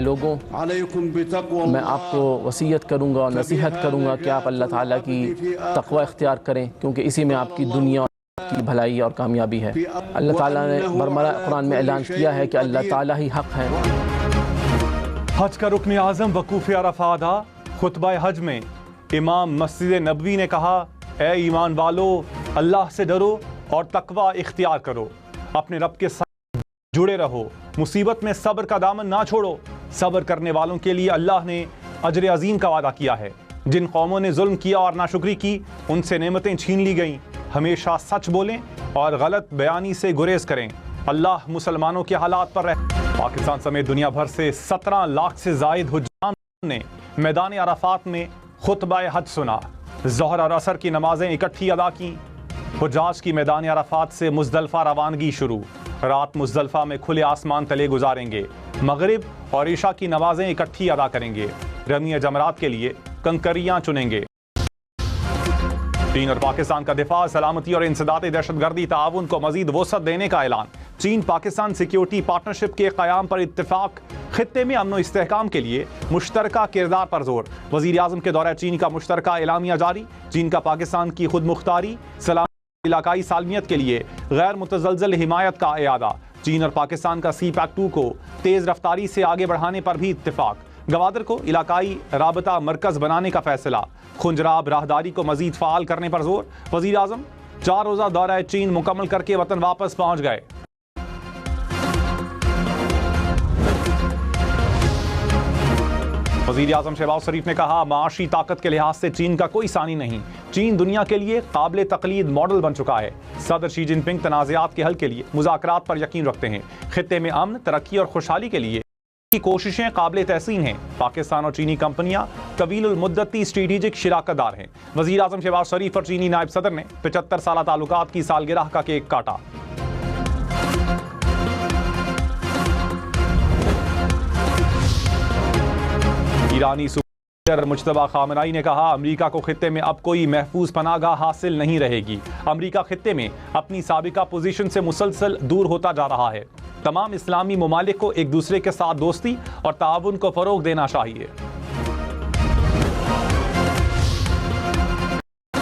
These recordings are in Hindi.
लोगों, मैं आपको वसीयत करूँगा और नसीहत करूँगा कि आप अल्लाह ताला की तक़वा इख्तियार करें, क्योंकि इसी में आपकी दुनिया की भलाई और कामयाबी है। अल्लाह ताला ने बरमला कुरान में ऐलान किया है कि अल्लाह ताला ही हक़ है। हज का रुकन आज़म वकूफ़ अरफ़ा अदा। खुतबा हज में इमाम मस्जिद नबवी ने कहा, ए ईमान वालो, अल्लाह से डरो और तकवा इख्तियार करो, अपने रब के साथ जुड़े रहो, मुसीबत में सब्र का दामन ना छोड़ो। सब्र करने वालों के लिए अल्लाह ने अजर अजीम का वादा किया है। जिन कौमों ने जुल्म किया और नाशुक्री की, उनसे नेमतें छीन ली गईं। हमेशा सच बोलें और गलत बयानी से गुरेज करें। अल्लाह मुसलमानों के हालात पर रह। पाकिस्तान समेत दुनिया भर से 17 लाख से जायद हुज्जाम ने मैदान अराफात में खुतबा हज सुना। ज़ोहर और असर की नमाजें इकट्ठी अदा की। हुज्जाज की मैदान अराफात से मुज़दलिफ़ा रवानगी शुरू। रात मुज़दलिफ़ा में खुले आसमान तले गुजारेंगे। मगरिब और ईशा की नमाजें इकट्ठी अदा करेंगे। रमी जमरात के लिए कंकरियां चुनेंगे। चीन और पाकिस्तान का दिफा, सलामती और इंसदाद दहशतगर्दी ताउन को मजीद वसअत देने का ऐलान। चीन पाकिस्तान सिक्योरिटी पार्टनरशिप के क़याम पर इत्तेफाक। खित्ते में अमन व इस्तेहकाम के लिए मुश्तरका किरदार पर जोर। वज़ीर आज़म के दौरे चीन का मुश्तरका एलामिया जारी। चीन का पाकिस्तान की खुद मुख्तारी, सलामती, इलाकाई सालमियत के लिए गैर मुतज़लज़ल हिमायत का इयादा। चीन और पाकिस्तान का CPEC-2 को तेज़ रफ्तारी से आगे बढ़ाने पर भी इत्तेफाक। गवादर को इलाकाई राबता मरकज़ बनाने का फैसला। खुंजराब राहदारी को मजीद फ़ाल करने पर जोर। वज़ीर आज़म 4 रोज़ा दौरा चीन मुकम्मल करके वतन वापस पहुँच गए। वज़ीर आज़म शहबाज शरीफ ने कहा, माशी ताकत के लिहाज से चीन का कोई सानी नहीं। चीन दुनिया के लिए काबिल तक़लीद मॉडल बन चुका है। सदर शी जिनपिंग तनाज़ात के हल के लिए मुज़ाकरात पर यकीन रखते हैं। खित्ते में अमन, तरक्की और खुशहाली के लिए की कोशिशें काबिल तहसीन हैं। पाकिस्तान और चीनी कंपनियां तवीलुल मुद्दती स्ट्रेटेजिक शिराकतदार हैं। वज़ीर आज़म शहबाज शरीफ और चीनी नायब सदर ने 75 साला ताल्लुकात की सालगिरह का केक काटा। ईरानी सुपर मुज्तबा खामनाई ने कहा, अमेरिका को खित्ते में अब कोई महफूज पनाहगाह हासिल नहीं रहेगी। अमेरिका खित्ते में अपनी साबिका पोजीशन से मुसलसल दूर होता जा रहा है। तमाम इस्लामी ममालिक को एक दूसरे के साथ दोस्ती और ताउन को फरोग देना चाहिए।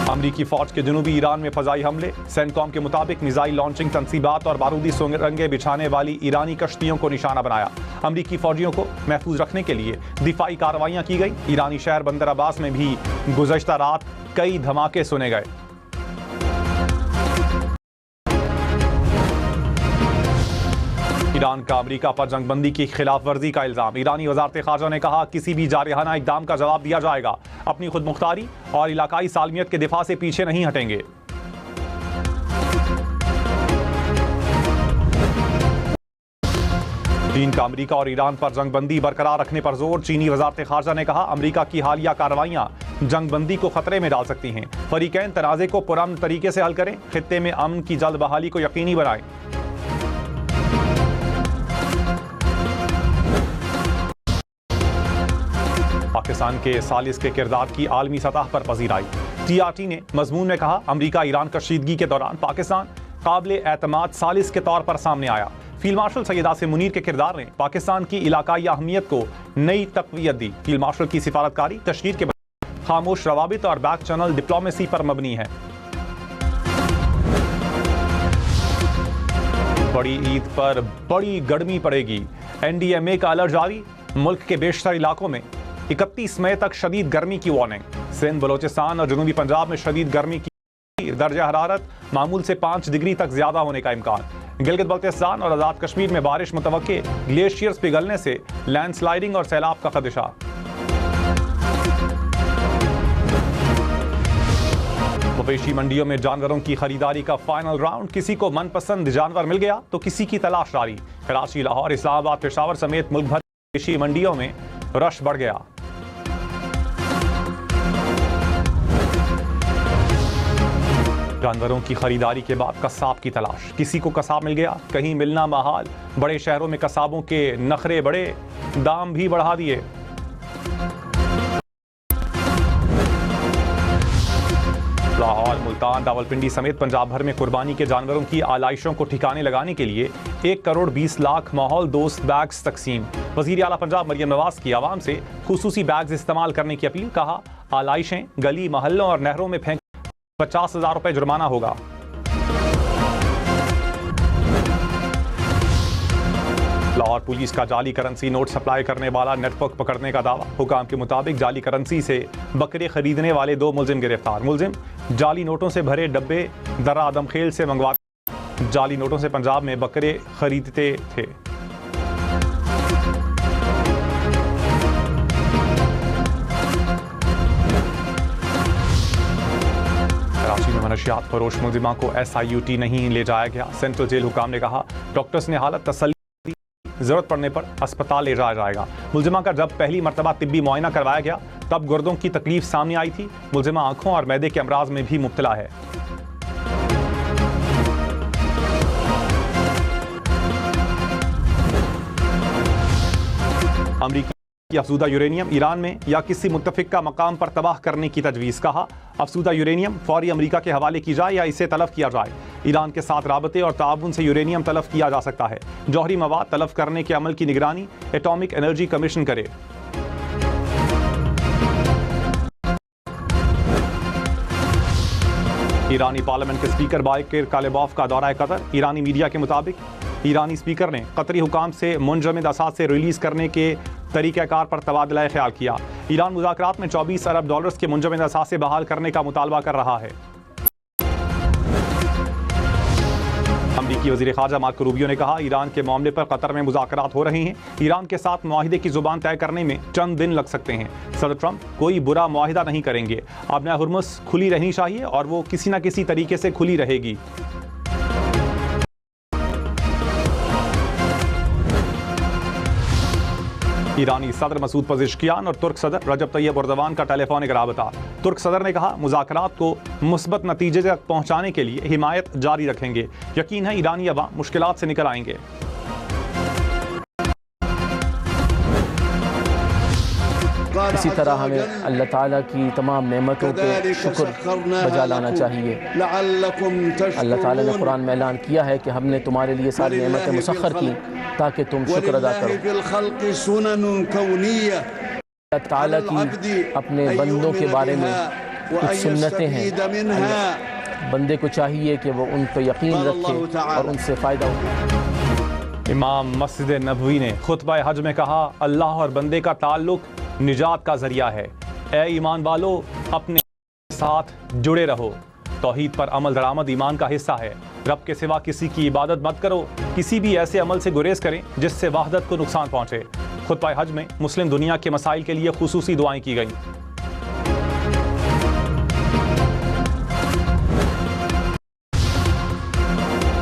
अमरीकी फौज के जनूबी ईरान में फजाई हमले। सेंटकॉम के मुताबिक मिसाइल लॉन्चिंग तनसीबात और बारूदी सुरंगें बिछाने वाली ईरानी कश्तियों को निशाना बनाया। अमरीकी फौजियों को महफूज रखने के लिए दिफाई कार्रवाइयां की गई। ईरानी शहर बंदर अब्बास में भी गुज़श्ता रात कई धमाके सुने गए। ईरान का अमेरिका पर जंगबंदी की खिलाफ वर्जी का इल्जाम। ईरानी वज़ारत ख़ारजा ने कहा, किसी भी जारहाना इक़दाम का जवाब दिया जाएगा। अपनी खुद मुख्तारी और इलाकाई सालमियत के दिफा से पीछे नहीं हटेंगे। चीन का अमेरिका और ईरान पर जंगबंदी बरकरार रखने पर जोर। चीनी वज़ारत ख़ारजा ने कहा, अमेरिका की हालिया कार्रवाइयाँ जंगबंदी को खतरे में डाल सकती हैं। फरीकैन तनाज़े को पुरअमन तरीके से हल करें। खित्ते में अमन की जल्द बहाली को यकीनी बनाएं। पाकिस्तान के सालिस के किरदार की आलमी सतह पर पजीराई। TRT ने मजमून में कहा, अमेरिका ईरान कशीदगी के दौरान पाकिस्तान काबिल एतमाद सालिस के तौर पर सामने आया। फील्ड मार्शल सैयद आसिम मुनीर के किरदार ने पाकिस्तान की इलाकाई अहमियत को नई तक़वियत दी। फील्ड मार्शल की सिफारतकारी तशरीर के बाद खामोश रवाबित और बैक चैनल डिप्लोमेसी पर मबनी है। बड़ी ईद पर बड़ी गर्मी पड़ेगी। NDMA का अलर्ट जारी। मुल्क के बेशतर इलाकों में 31 मई तक शदीद गर्मी की वार्निंग। सिंध, बलोचिस्तान और जनूबी पंजाब में शदीद गर्मी की दर्जा हरारत मामूल से 5 डिग्री तक ज्यादा होने का इम्कान। गिलगित बल्तिस्तान और आज़ाद कश्मीर में बारिश मुतवक्के। ग्लेशियर्स पिघलने से लैंडस्लाइडिंग और सैलाब का खदशा। मवेशी मंडियों में जानवरों की खरीदारी का फाइनल राउंड। किसी को मनपसंद जानवर मिल गया तो किसी की तलाश जारी। कराची, लाहौर, इस्लामाबाद, पेशावर समेत मुल्क भर की मवेशी मंडियों में रश बढ़ गया। जानवरों की खरीदारी के बाद कसाब की तलाश। किसी को कसाब मिल गया, कहीं मिलना महाल। बड़े शहरों में कसाबों के नखरे बड़े, दाम भी बढ़ा दिए। लाहौर, मुल्तान, रावलपिंडी समेत पंजाब भर में कुर्बानी के जानवरों की आलाइशों को ठिकाने लगाने के लिए 1 करोड़ 20 लाख माहौल दोस्त बैग्स तकसीम। वज़ीर आला पंजाब मरियम नवाज की आवाम से खुसूसी बैग्स इस्तेमाल करने की अपील। कहा, आलाइशें गली महल्लों और नहरों में फेंक 50,000 रुपए जुर्माना होगा। लाहौर पुलिस का जाली करेंसी नोट सप्लाई करने वाला नेटवर्क पकड़ने का दावा। हुकाम के मुताबिक जाली करेंसी से बकरे खरीदने वाले 2 मुलजिम गिरफ्तार। मुलजिम जाली नोटों से भरे डब्बे दर्रा आदमखेल से मंगवाते, जाली नोटों से पंजाब में बकरे खरीदते थे। कराची में मनशियात फरोश मुलजिमा को SIUT नहीं ले जाया गया। सेंट्रल जेल हुकाम ने कहा, डॉक्टर्स ने हालत तसल्ली, जरूरत पड़ने पर अस्पताल ले जाया जाएगा। मुलजिमा का जब पहली मरतबा तिब्बी मुआयना करवाया गया तब गुर्दों की तकलीफ सामने आई थी। मुलजिमा आंखों और मैदे के अमराज में भी मुब्तला है। अमरीकी अफसूदा यूरेनियम ईरान में या किसी मुत्तफिका मकाम पर तबाह करने की तजवीज़। कहा, अफसूदा यूरेनियम फौरी अमरीका के हवाले की जाए या इसे तलब किया जाए। ईरान के साथ राबते और ताउन से यूरेनियम तलब किया जा सकता है। जौहरी मवाद तलब करने के अमल की निगरानी एटॉमिक एनर्जी कमीशन करे। ईरानी पार्लियामेंट के स्पीकर बाकिर कालिबॉफ का दौरा कतर। ईरानी मीडिया के मुताबिक ईरानी स्पीकर ने कतरी हुकाम से मुंजमद असासे रिलीज करने के तरीक़ाकार पर तबादला ख्याल किया। ईरान मुज़ाकरात में $24 अरब के मुंजमद असासे बहाल करने का मुतालबा कर रहा है। अमरीकी वज़ीर ख़ारजा मार्को रूबियो ने कहा, ईरान के मामले पर कतर में मुज़ाकरात हो रहे हैं। ईरान के साथ मुआहिदे की ज़ुबान तय करने में चंद दिन लग सकते हैं। सदर ट्रंप कोई बुरा मुआहिदा नहीं करेंगे। अब नया हुर्मुज़ खुली रहनी चाहिए और वो किसी न किसी तरीके से खुली रहेगी। ईरानी सदर मसूद पज़ेश्कियान और तुर्क सदर रजब तैयब एर्दोगान का टेलीफोनिक राबता। तुर्क सदर ने कहा, मुज़ाकरात को मुस्बत नतीजे तक पहुंचाने के लिए हिमायत जारी रखेंगे। यकीन है ईरानी अवाम मुश्किलात से निकल आएंगे। इसी तरह हमें अल्लाह ताला की तमाम नेमतों के शुक्र बजा लाना चाहिए। अल्लाह ताला ने कुरान में ऐलान किया है कि हमने तुम्हारे लिए सारी नेमतें मुसख्खर की ताकि तुम शुक्र अदा करो। अल्लाह ताला की अपने बंदों के बारे में कुछ सुन्नतें हैं। बंदे को चाहिए कि वो उन पर यकीन रखे और उनसे फ़ायदा उठाए। इमाम मस्जिद नबवी ने खुतबा हज में कहा, अल्लाह और बंदे का ताल्लुक निजात का जरिया है। ए ईमान वालो, अपने साथ जुड़े रहो। तौहीद पर अमल दरामद ईमान का हिस्सा है। रब के सिवा किसी की इबादत मत करो। किसी भी ऐसे अमल से गुरेज करें जिससे वहदत को नुकसान पहुंचे। खुतबा हज में मुस्लिम दुनिया के मसाइल के लिए खुसूसी दुआएं की गईं।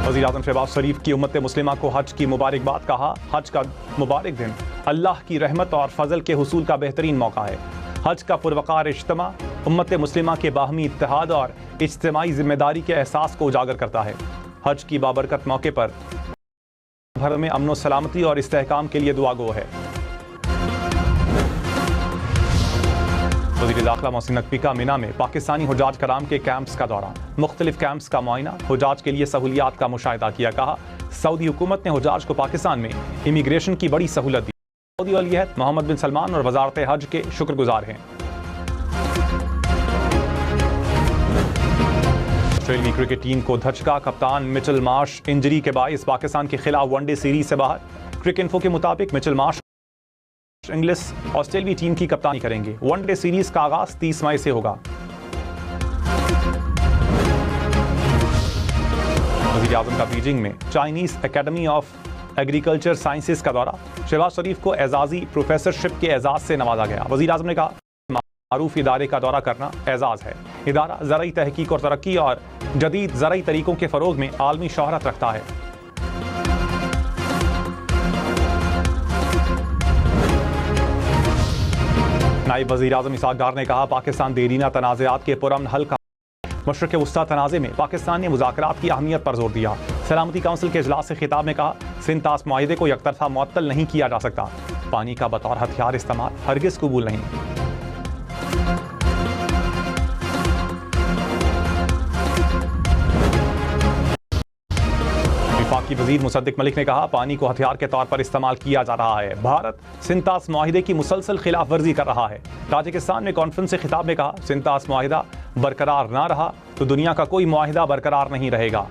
वज़ीर आज़म शहबाज शरीफ की उम्मत मुस्लिमा को हज की मुबारकबाद। कहा, हज का मुबारक दिन अल्लाह की रहमत और फजल के हुसूल का बेहतरीन मौका है। हज का पुरवकार इज्तिमा उम्मत मुस्लिमा के बाहमी इत्तेहाद और इज्तिमाई जिम्मेदारी के एहसास को उजागर करता है। हज की बाबरकत मौके पर भर में अमन सलामती और इस्तेहकाम के लिए दुआ गो है। वज़ीर दाखिला मोहसिन नकवी का मिना में पाकिस्तानी हुजाज कराम के कैंप्स का दौरा। मुख्तलिफ कैंप्स का मुआयना, हुजाज के लिए सहूलियात का मुशाहिदा किया। कहा, सऊदी हुकूमत ने हुजाज को पाकिस्तान में इमिग्रेशन की बड़ी सहूलत दी। सऊदी वली अहद मोहम्मद बिन सलमान और वजारत हज के शुक्रगुजार हैं। ऑस्ट्रेलियाई क्रिकेट टीम को धचका। कप्तान मिचेल मार्श इंजरी के बायस पाकिस्तान के खिलाफ वनडे सीरीज से बाहर। क्रिकेट इन्फो के मुताबिक मिचेल मार्श इंग्लिश ऑस्ट्रेलियाई टीम की कप्तानी करेंगे। वनडे सीरीज का आगाज 30 मई से होगा। वज़ीर आज़म का बीजिंग में Chinese academy of agriculture sciences का दौरा। शहबाज शरीफ को एजाजी प्रोफेसरशिप के एजाज से नवाजा गया। वज़ीर आज़म ने कहा, मारूफ इदारे का दौरा करना एजाज है। इदारा ज़राई तहकीक और तरक्की और जदीद ज़राई तरीकों के फ़रोग में आलमी शोहरत रखता है। नायब वज़ीर आज़म इसहाक़ डार ने कहा, पाकिस्तान देरीना तनाज़ात के पुरअमन हल का मशरक़ वस्ता तनाज़े में पाकिस्तान ने मुज़ाकरात की अहमियत पर जोर दिया। सलामती काउंसिल के इजलास से खिताब में कहा, सिंध तास मुआहिदे को यकतरफा मुअत्तल नहीं किया जा सकता। पानी का बतौर हथियार इस्तेमाल हरगिज़ कबूल नहीं। की वज़ीर मुसद्दिक मलिक ने कहा, पानी को हथियार के तौर पर इस्तेमाल किया जा रहा है। भारत सिंतास मुआहिदे की मुसलसल खिलाफ वर्जी कर रहा है। ताजिकिस्तान में कॉन्फ्रेंस से खिताब में कहा, सिंतास मुआहिदा बरकरार ना रहा तो दुनिया का कोई मुआहिदा बरकरार नहीं रहेगा।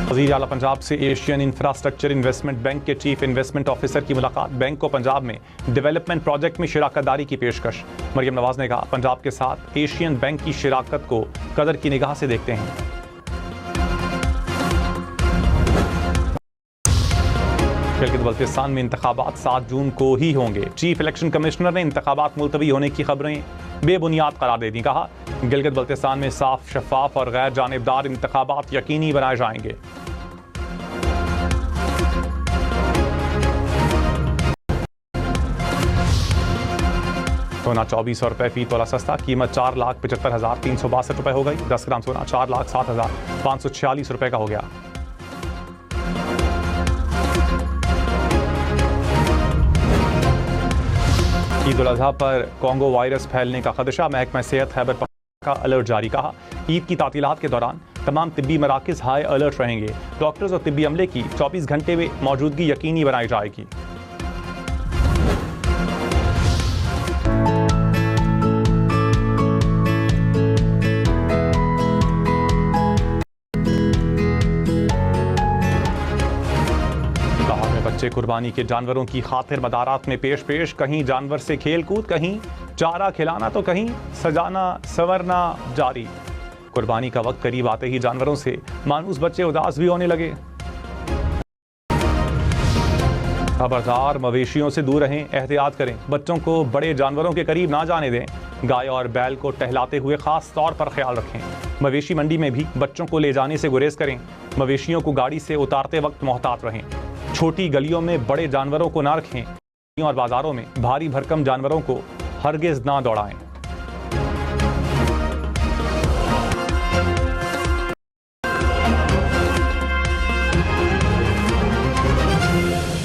वज़ीर आला पंजाब से एशियन इंफ्रास्ट्रक्चर इन्वेस्टमेंट बैंक के चीफ इन्वेस्टमेंट ऑफिसर की मुलाकात। बैंक को पंजाब में डेवलपमेंट प्रोजेक्ट में शिराकतदारी की पेशकश। मरियम नवाज ने कहा, पंजाब के साथ एशियन बैंक की शिराकत को कदर की निगाह से देखते हैं। गिलगित-बल्तिस्तान में इंतखाबात 7 जून को ही होंगे। चीफ इलेक्शन कमिश्नर ने इंतखाबात मुलतवी होने की खबरें बेबुनियाद करार दे दी। कहा, गिलगित-बल्तिस्तान में साफ, शफाफ और गैर जानिबदार इंतखाबात यकीनी बनाए जाएंगे। सोना 2400 रुपये फी तोला सस्ता, कीमत 4,75,362 रुपये हो गई। 10 ग्राम सोना 4,07,546 रुपये का हो गया। ईद उल अजहा पर कोंगो वायरस फैलने का खदशा। महकमा सेहत खैबर पख्तूनख्वा का अलर्ट जारी। कहा, ईद की तातीलात के दौरान तमाम तिब्बी मराकिज़ हाई अलर्ट रहेंगे। डॉक्टर्स और तिब्बी अमले की 24 घंटे में मौजूदगी यकीनी बनाई जाएगी। बच्चे कुर्बानी के जानवरों की खातिर मदारात में पेश कहीं जानवर से खेल कूद, कहीं चारा खिलाना तो कहीं सजाना संवरना जारी। कुर्बानी का वक्त करीब आते ही जानवरों से मानूस बच्चे उदास भी होने लगे। खबरदार, मवेशियों से दूर रहें, एहतियात करें। बच्चों को बड़े जानवरों के करीब ना जाने दें। गाय और बैल को टहलाते हुए खास तौर पर ख्याल रखें। मवेशी मंडी में भी बच्चों को ले जाने से गुरेज करें। मवेशियों को गाड़ी से उतारते वक्त मोहतात रहें। छोटी गलियों में बड़े जानवरों को ना रखें और बाजारों में भारी भरकम जानवरों को हरगिज़ ना दौड़ाएं।